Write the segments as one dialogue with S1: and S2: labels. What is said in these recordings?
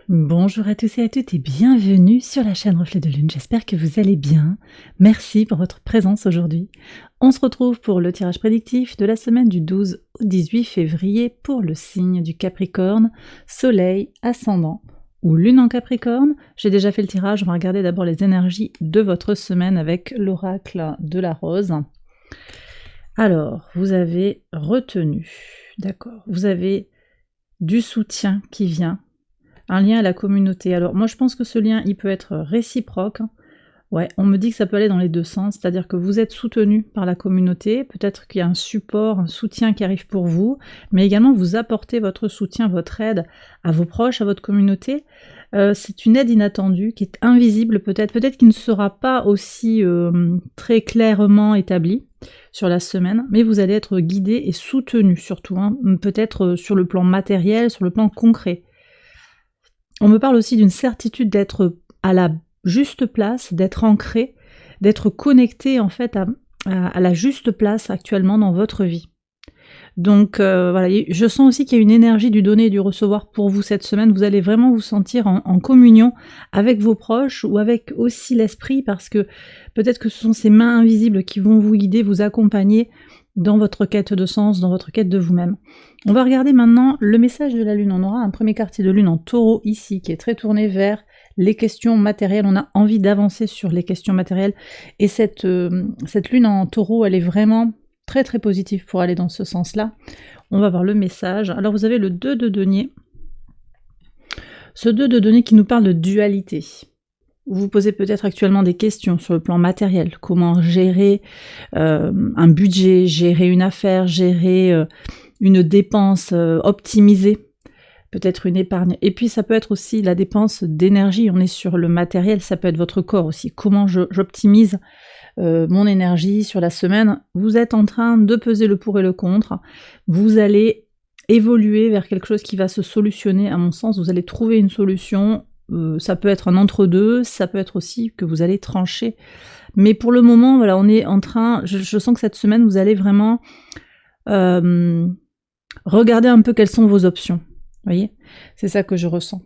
S1: Bonjour à tous et à toutes et bienvenue sur la chaîne Reflet de Lune. J'espère que vous allez bien. Merci pour votre présence aujourd'hui. On se retrouve pour le tirage prédictif de la semaine du 12 au 18 février pour le signe du Capricorne, Soleil, Ascendant ou Lune en Capricorne. J'ai déjà fait le tirage, on va regarder d'abord les énergies de votre semaine avec l'oracle de la rose. Alors, vous avez retenu, d'accord, vous avez du soutien qui vient, un lien à la communauté. Alors moi je pense que ce lien il peut être réciproque. Ouais, on me dit que ça peut aller dans les deux sens, c'est-à-dire que vous êtes soutenu par la communauté, peut-être qu'il y a un support, un soutien qui arrive pour vous, mais également vous apportez votre soutien, votre aide à vos proches, à votre communauté. C'est une aide inattendue qui est invisible peut-être qui ne sera pas aussi très clairement établie sur la semaine, mais vous allez être guidé et soutenu surtout, hein, peut-être sur le plan matériel, sur le plan concret. On me parle aussi d'une certitude d'être à la juste place, d'être ancré, d'être connecté en fait à la juste place actuellement dans votre vie. Donc voilà, je sens aussi qu'il y a une énergie du donner et du recevoir pour vous cette semaine. Vous allez vraiment vous sentir en communion avec vos proches ou avec aussi l'esprit, parce que peut-être que ce sont ces mains invisibles qui vont vous guider, vous accompagner dans votre quête de sens, dans votre quête de vous-même. On va regarder maintenant le message de la Lune. On aura un premier quartier de Lune en Taureau ici, qui est très tourné vers les questions matérielles. On a envie d'avancer sur les questions matérielles. Et cette Lune en Taureau, elle est vraiment très très positive pour aller dans ce sens-là. On va voir le message. Alors vous avez le 2 de denier. Ce 2 de denier qui nous parle de dualité. Vous vous posez peut-être actuellement des questions sur le plan matériel. Comment gérer un budget, gérer une affaire, gérer une dépense optimisée, peut-être une épargne. Et puis ça peut être aussi la dépense d'énergie. On est sur le matériel, ça peut être votre corps aussi. Comment j'optimise mon énergie sur la semaine. Vous êtes en train de peser le pour et le contre. Vous allez évoluer vers quelque chose qui va se solutionner, à mon sens. Vous allez trouver une solution. Ça peut être un entre-deux, ça peut être aussi que vous allez trancher. Mais pour le moment, voilà, on est en train, je sens que cette semaine, vous allez vraiment regarder un peu quelles sont vos options. Vous voyez, c'est ça que je ressens.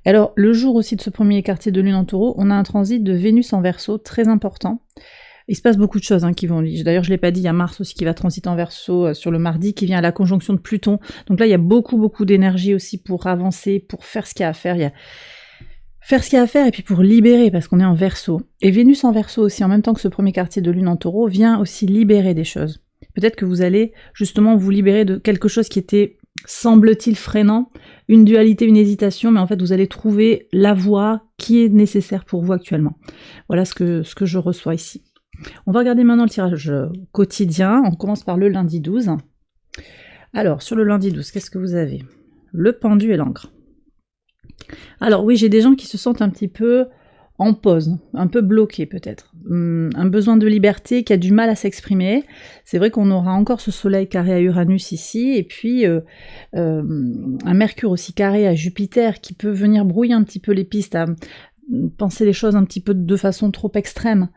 S1: Alors, le jour aussi de ce premier quartier de Lune en Taureau, on a un transit de Vénus en Verseau très important. Il se passe beaucoup de choses qui vont... D'ailleurs, je ne l'ai pas dit, il y a Mars aussi qui va transiter en Verseau sur le mardi, qui vient à la conjonction de Pluton. Donc là, il y a beaucoup d'énergie aussi pour avancer, pour faire ce qu'il y a à faire. Il y a faire ce qu'il y a à faire et puis pour libérer, parce qu'on est en Verseau. Et Vénus en Verseau aussi, en même temps que ce premier quartier de Lune en Taureau, vient aussi libérer des choses. Peut-être que vous allez justement vous libérer de quelque chose qui était, semble-t-il, freinant, une dualité, une hésitation, mais en fait vous allez trouver la voie qui est nécessaire pour vous actuellement. Voilà ce que je reçois ici. On va regarder maintenant le tirage quotidien. On commence par le lundi 12. Alors, sur le lundi 12, qu'est-ce que vous avez? Le pendu et l'encre. Alors oui, j'ai des gens qui se sentent un petit peu en pause, un peu bloqués peut-être. Un besoin de liberté qui a du mal à s'exprimer. C'est vrai qu'on aura encore ce soleil carré à Uranus ici, et puis un Mercure aussi carré à Jupiter qui peut venir brouiller un petit peu les pistes, à penser les choses un petit peu de façon trop extrême.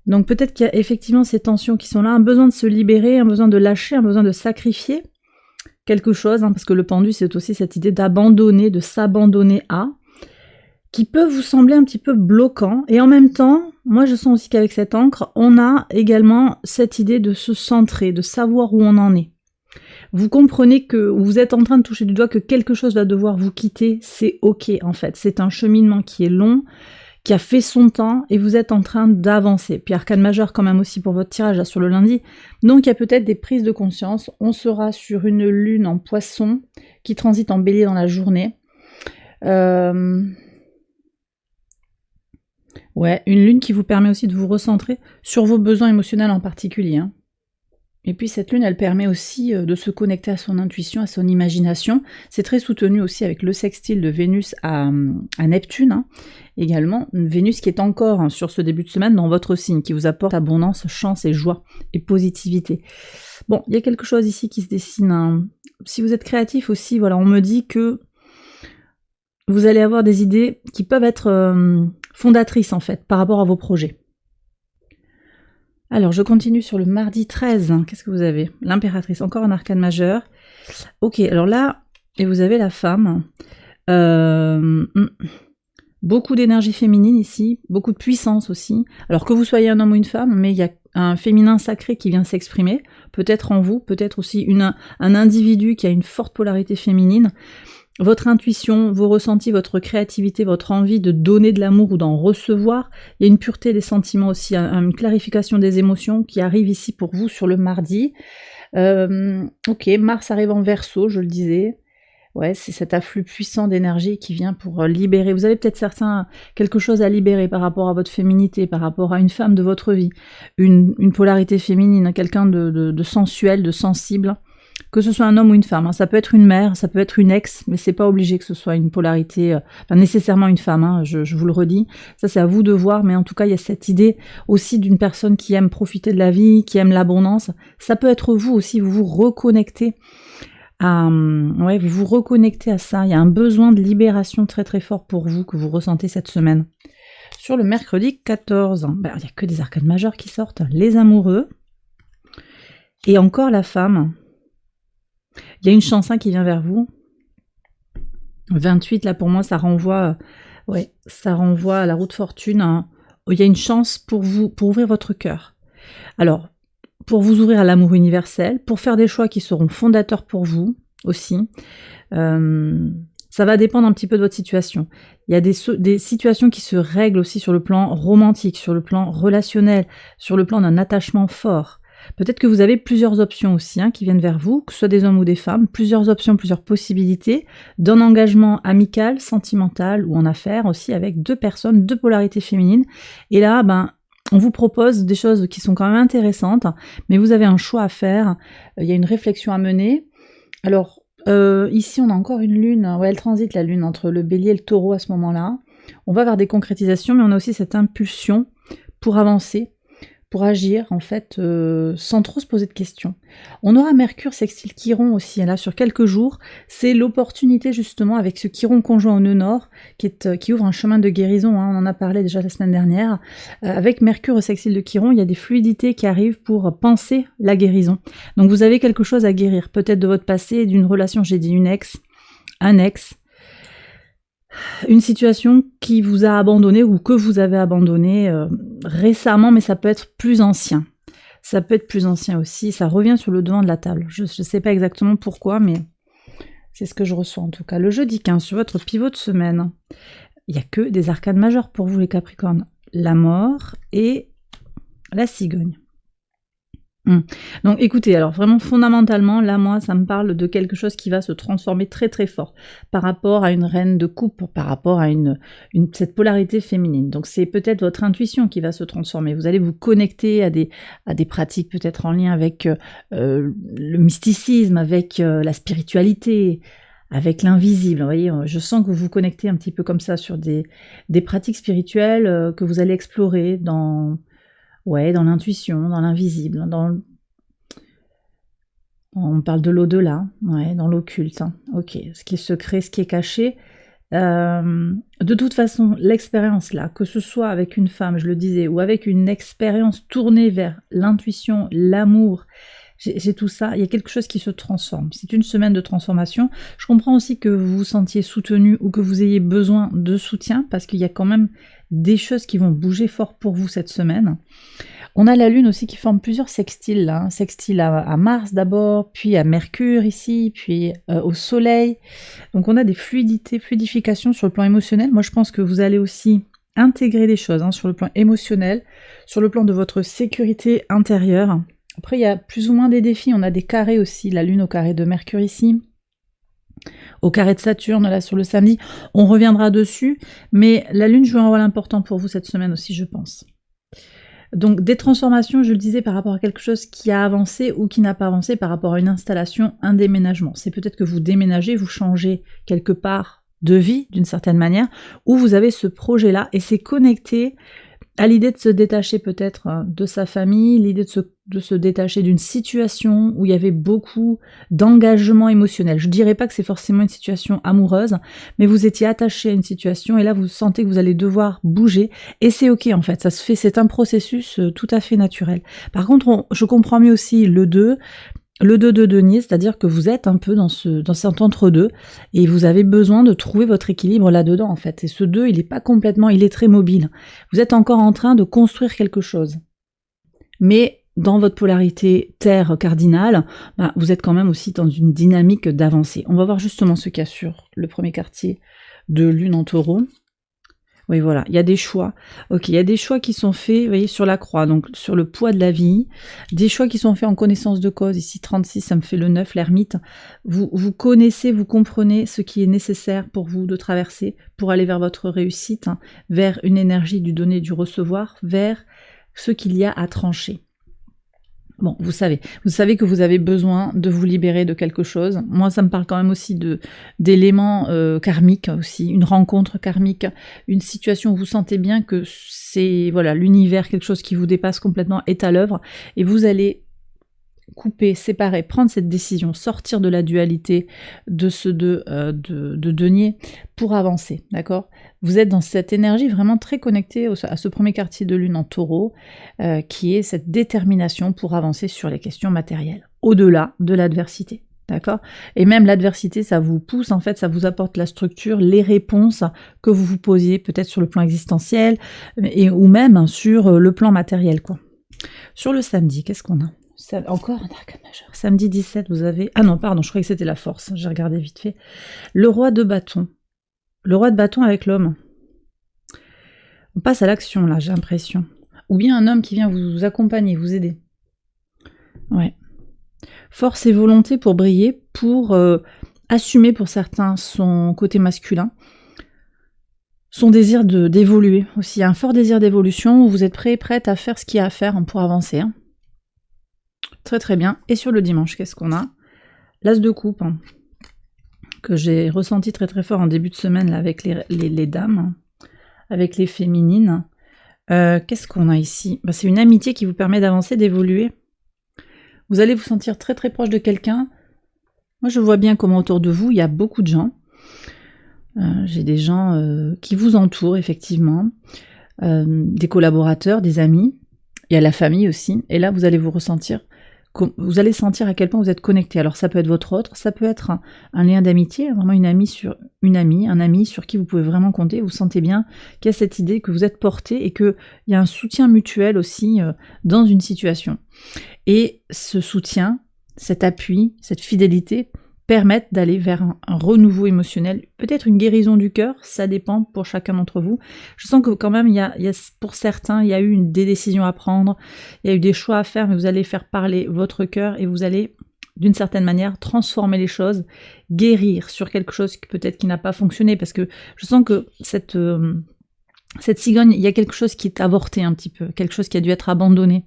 S1: Donc peut-être qu'il y a effectivement ces tensions qui sont là, un besoin de se libérer, un besoin de lâcher, un besoin de sacrifier quelque chose, parce que le pendu c'est aussi cette idée d'abandonner, de s'abandonner à, qui peut vous sembler un petit peu bloquant, et en même temps, moi je sens aussi qu'avec cette encre, on a également cette idée de se centrer, de savoir où on en est. Vous comprenez que vous êtes en train de toucher du doigt que quelque chose va devoir vous quitter, c'est ok en fait, c'est un cheminement qui est long, qui a fait son temps, et vous êtes en train d'avancer. Puis arcane majeur quand même aussi pour votre tirage là, sur le lundi, donc il y a peut-être des prises de conscience. On sera sur une lune en poisson, qui transite en bélier dans la journée. Ouais, une lune qui vous permet aussi de vous recentrer sur vos besoins émotionnels en particulier. Et puis cette lune, elle permet aussi de se connecter à son intuition, à son imagination. C'est très soutenu aussi avec le sextile de Vénus à Neptune, également. Vénus qui est encore sur ce début de semaine dans votre signe, qui vous apporte abondance, chance et joie et positivité. Bon, il y a quelque chose ici qui se dessine. Si vous êtes créatif aussi, voilà, on me dit que vous allez avoir des idées qui peuvent être fondatrices en fait, par rapport à vos projets. Alors, je continue sur le mardi 13. Qu'est-ce que vous avez? L'impératrice, encore un arcane majeur. Ok, alors là, et vous avez la femme. Beaucoup d'énergie féminine ici, beaucoup de puissance aussi. Alors que vous soyez un homme ou une femme, mais il y a un féminin sacré qui vient s'exprimer, peut-être en vous, peut-être aussi un individu qui a une forte polarité féminine. Votre intuition, vos ressentis, votre créativité, votre envie de donner de l'amour ou d'en recevoir. Il y a une pureté des sentiments aussi, une clarification des émotions qui arrive ici pour vous sur le mardi. Ok, Mars arrive en Verseau, je le disais. Ouais, c'est cet afflux puissant d'énergie qui vient pour libérer. Vous avez peut-être quelque chose à libérer par rapport à votre féminité, par rapport à une femme de votre vie, une polarité féminine, quelqu'un de sensuel, de sensible, que ce soit un homme ou une femme. Hein. Ça peut être une mère, ça peut être une ex, mais c'est pas obligé que ce soit une polarité, nécessairement une femme, hein, je vous le redis. Ça, c'est à vous de voir, mais en tout cas, il y a cette idée aussi d'une personne qui aime profiter de la vie, qui aime l'abondance. Ça peut être vous aussi, vous vous reconnectez vous vous reconnectez à ça, il y a un besoin de libération très très fort pour vous que vous ressentez cette semaine. Sur le mercredi 14, il n'y a que des arcanes majeures qui sortent, les amoureux, et encore la femme. Il y a une chance qui vient vers vous. 28, là pour moi, ça renvoie à la roue de fortune. Hein. Il y a une chance pour vous, pour ouvrir votre cœur. Alors, pour vous ouvrir à l'amour universel, pour faire des choix qui seront fondateurs pour vous aussi. Ça va dépendre un petit peu de votre situation. Il y a des situations qui se règlent aussi sur le plan romantique, sur le plan relationnel, sur le plan d'un attachement fort. Peut-être que vous avez plusieurs options aussi qui viennent vers vous, que ce soit des hommes ou des femmes, plusieurs options, plusieurs possibilités d'un engagement amical, sentimental ou en affaires aussi avec deux personnes, deux polarités féminines. Et là, on vous propose des choses qui sont quand même intéressantes, mais vous avez un choix à faire, il y a une réflexion à mener. Alors, ici on a encore une lune, elle transite la lune entre le bélier et le taureau à ce moment-là. On va vers des concrétisations, mais on a aussi cette impulsion pour avancer, pour agir en fait sans trop se poser de questions. On aura Mercure sextile Chiron aussi, là sur quelques jours. C'est l'opportunité justement avec ce Chiron conjoint au nœud nord qui ouvre un chemin de guérison, on en a parlé déjà la semaine dernière. Avec Mercure sextile de Chiron, il y a des fluidités qui arrivent pour penser la guérison. Donc vous avez quelque chose à guérir, peut-être de votre passé, d'une relation, j'ai dit une ex, un ex, une situation qui vous a abandonné ou que vous avez abandonné récemment, mais ça peut être plus ancien. Ça peut être plus ancien aussi, ça revient sur le devant de la table. Je ne sais pas exactement pourquoi, mais c'est ce que je reçois en tout cas. Le jeudi 15, sur votre pivot de semaine, il n'y a que des arcanes majeures pour vous les Capricornes. La mort et la cigogne. Donc écoutez, alors vraiment fondamentalement, là moi ça me parle de quelque chose qui va se transformer très très fort par rapport à une reine de coupe, par rapport à cette polarité féminine. Donc c'est peut-être votre intuition qui va se transformer. Vous allez vous connecter à des pratiques peut-être en lien avec le mysticisme, avec la spiritualité, avec l'invisible. Vous voyez, je sens que vous vous connectez un petit peu comme ça sur des pratiques spirituelles que vous allez explorer dans l'intuition, dans l'invisible, on parle de l'au-delà, dans l'occulte, ok, ce qui est secret, ce qui est caché. De toute façon, l'expérience là, que ce soit avec une femme, je le disais, ou avec une expérience tournée vers l'intuition, l'amour, j'ai tout ça, il y a quelque chose qui se transforme. C'est une semaine de transformation. Je comprends aussi que vous vous sentiez soutenu ou que vous ayez besoin de soutien, parce qu'il y a quand même des choses qui vont bouger fort pour vous cette semaine. On a la lune aussi qui forme plusieurs sextiles, là. Sextile à Mars d'abord, puis à Mercure ici, puis au Soleil. Donc on a des fluidifications sur le plan émotionnel. Moi je pense que vous allez aussi intégrer des choses sur le plan émotionnel, sur le plan de votre sécurité intérieure. Après il y a plus ou moins des défis, on a des carrés aussi, la lune au carré de Mercure ici, au carré de Saturne là sur le samedi, on reviendra dessus, mais la lune joue un rôle important pour vous cette semaine aussi je pense. Donc des transformations, je le disais, par rapport à quelque chose qui a avancé ou qui n'a pas avancé, par rapport à une installation, un déménagement. C'est peut-être que vous déménagez, vous changez quelque part de vie d'une certaine manière, ou vous avez ce projet-là et c'est connecté à l'idée de se détacher peut-être de sa famille, l'idée de se détacher d'une situation où il y avait beaucoup d'engagement émotionnel. Je dirais pas que c'est forcément une situation amoureuse, mais vous étiez attaché à une situation et là vous sentez que vous allez devoir bouger et c'est ok en fait, ça se fait, c'est un processus tout à fait naturel. Par contre, je comprends mieux aussi le 2, le 2 de denier, c'est-à-dire que vous êtes un peu dans cet entre-deux et vous avez besoin de trouver votre équilibre là-dedans en fait. Et ce 2, il est très mobile. Vous êtes encore en train de construire quelque chose. Mais dans votre polarité terre cardinale, vous êtes quand même aussi dans une dynamique d'avancée. On va voir justement ce qu'il y a sur le premier quartier de lune en taureau. Oui, voilà, il y a des choix. Ok, il y a des choix qui sont faits, vous voyez, sur la croix, donc sur le poids de la vie. Des choix qui sont faits en connaissance de cause. Ici, 36, ça me fait le 9, l'ermite. Vous connaissez, vous comprenez ce qui est nécessaire pour vous de traverser, pour aller vers votre réussite, hein, vers une énergie du donner, du recevoir, vers ce qu'il y a à trancher. Bon, vous savez que vous avez besoin de vous libérer de quelque chose. Moi, ça me parle quand même aussi d'éléments karmiques aussi, une rencontre karmique, une situation où vous sentez bien que c'est voilà l'univers, quelque chose qui vous dépasse complètement est à l'œuvre, et vous allez couper, séparer, prendre cette décision, sortir de la dualité de ce de denier pour avancer, d'accord? Vous êtes dans cette énergie vraiment très connectée à ce premier quartier de lune en taureau, qui est cette détermination pour avancer sur les questions matérielles, au-delà de l'adversité. D'accord? Et même l'adversité, ça vous pousse, en fait, ça vous apporte la structure, les réponses que vous vous posiez peut-être sur le plan existentiel, ou même sur le plan matériel, quoi. Sur le samedi, qu'est-ce qu'on a? Encore un arcane majeur. Samedi 17, vous avez... Ah non, pardon, je croyais que c'était la force. J'ai regardé vite fait. Le roi de bâton. Le roi de bâton avec l'homme. On passe à l'action, là, j'ai l'impression. Ou bien un homme qui vient vous accompagner, vous aider. Ouais. Force et volonté pour briller, pour assumer pour certains son côté masculin. Son désir d'évoluer aussi. Un fort désir d'évolution où vous êtes prête à faire ce qu'il y a à faire pour avancer, hein. Très très bien. Et sur le dimanche, qu'est-ce qu'on a? L'as de coupe, hein, que j'ai ressenti très très fort en début de semaine là, avec les dames, avec les féminines. Qu'est-ce qu'on a ici? C'est une amitié qui vous permet d'avancer, d'évoluer. Vous allez vous sentir très très proche de quelqu'un. Moi je vois bien comment autour de vous, il y a beaucoup de gens. J'ai des gens qui vous entourent effectivement, des collaborateurs, des amis. Il y a la famille aussi. Et là vous allez vous ressentir... Vous allez sentir à quel point vous êtes connecté. Alors ça peut être votre autre, ça peut être un lien d'amitié, vraiment un ami sur qui vous pouvez vraiment compter. Vous sentez bien qu'il y a cette idée que vous êtes porté et qu'il y a un soutien mutuel aussi dans une situation. Et ce soutien, cet appui, cette fidélité permettent d'aller vers un renouveau émotionnel, peut-être une guérison du cœur, ça dépend pour chacun d'entre vous. Je sens que quand même, pour certains, il y a eu des décisions à prendre, il y a eu des choix à faire, mais vous allez faire parler votre cœur et vous allez, d'une certaine manière, transformer les choses, guérir sur quelque chose peut-être qui n'a pas fonctionné, parce que je sens que cette cigogne, il y a quelque chose qui est avorté un petit peu, quelque chose qui a dû être abandonné.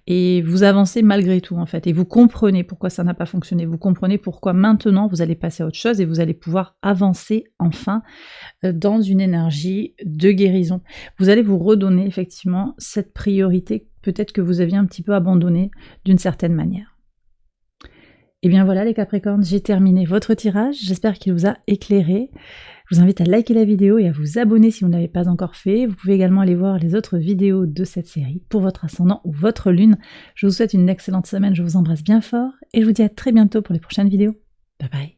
S1: Et vous avancez malgré tout, en fait. Et vous comprenez pourquoi ça n'a pas fonctionné. Vous comprenez pourquoi maintenant, vous allez passer à autre chose et vous allez pouvoir avancer, enfin, dans une énergie de guérison. Vous allez vous redonner, effectivement, cette priorité peut-être que vous aviez un petit peu abandonnée d'une certaine manière. Et bien voilà, les Capricornes, j'ai terminé votre tirage. J'espère qu'il vous a éclairé. Je vous invite à liker la vidéo et à vous abonner si vous ne l'avez pas encore fait. Vous pouvez également aller voir les autres vidéos de cette série pour votre ascendant ou votre lune. Je vous souhaite une excellente semaine, je vous embrasse bien fort et je vous dis à très bientôt pour les prochaines vidéos. Bye bye.